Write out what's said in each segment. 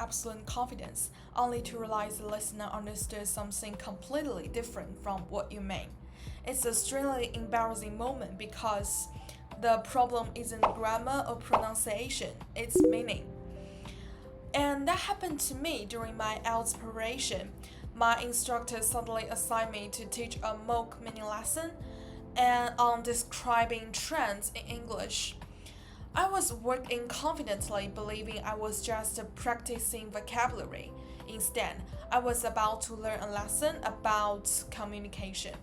absolute confidence, only to realize the listener understood something completely different from what you mean. It's a strangely embarrassing moment because the problem isn't grammar or pronunciation, it's meaning. And that happened to me during my IELTS preparation. My instructor suddenly assigned me to teach a mock mini lesson and on describing trends in English. I was working confidently, believing I was just practicing vocabulary. Instead, I was about to learn a lesson about communication.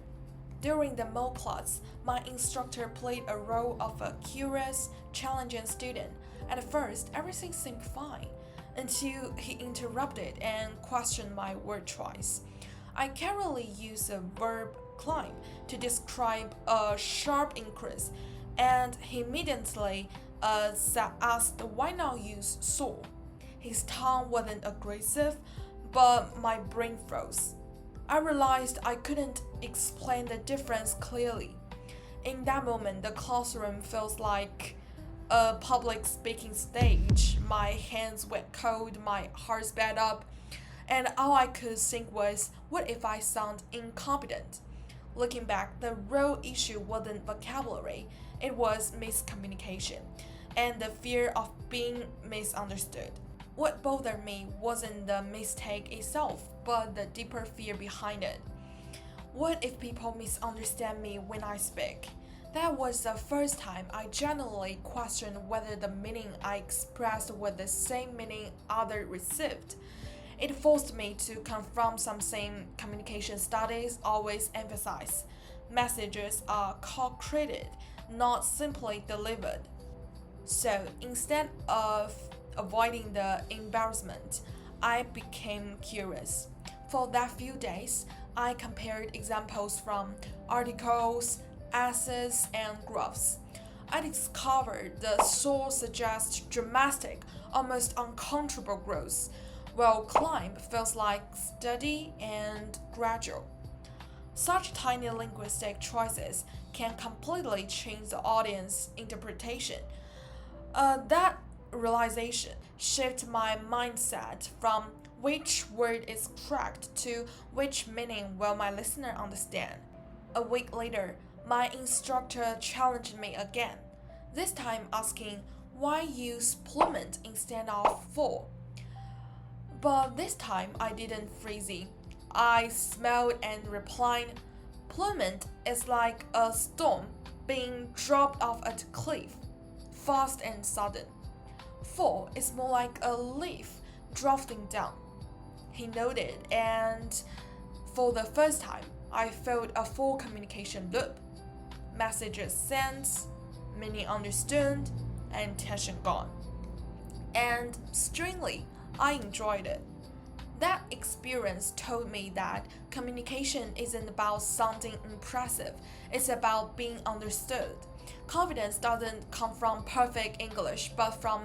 During the mock class, my instructor played a role of a curious, challenging student. At first, everything seemed fine until he interrupted and questioned my word choice. I casually used the verb climb to describe a sharp increase, and he immediately asked why not use soar. His tone wasn't aggressive, but my brain froze. I realized I couldn't explain the difference clearly. In that moment, the classroom feels like a public speaking stage. My hands went cold, my heart sped up, and all I could think was, what if I sound incompetent? Looking back, the real issue wasn't vocabulary, it was miscommunication and the fear of being misunderstood. What bothered me wasn't the mistake itself, but the deeper fear behind it. What if people misunderstand me when I speak? That was the first time I genuinely questioned whether the meaning I expressed was the same meaning others received. It forced me to confront something communication studies always emphasize. Messages are co-created, not simply delivered. So instead of avoiding the embarrassment, I became curious. For that few days, I compared examples from articles, essays, and graphs. I discovered the source suggests dramatic, almost uncomfortable growth, while climb feels like steady and gradual. Such tiny linguistic choices can completely change the audience interpretation. That realization shifted my mindset from which word is correct to which meaning will my listener understand. A week later, my instructor challenged me again, this time asking why use plummet instead of fall. But this time I didn't freeze. I smiled and replied, plummet is like a stone being dropped off a cliff, fast and sudden. Fall is more like a leaf drifting down. He nodded, and for the first time, I felt a full communication loop. Messages sent, meaning understood, and tension gone. And strangely, I enjoyed it. That experience told me that communication isn't about sounding impressive, it's about being understood. Confidence doesn't come from perfect English, but from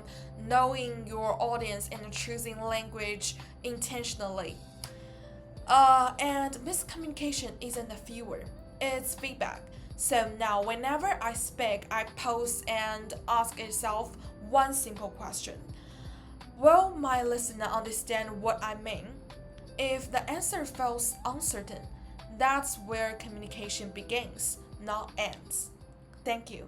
knowing your audience and choosing language intentionally. And miscommunication isn't a failure, it's feedback. So now, whenever I speak, I pause and ask itself one simple question. Will my listener understand what I mean? If the answer feels uncertain, that's where communication begins, not ends. Thank you.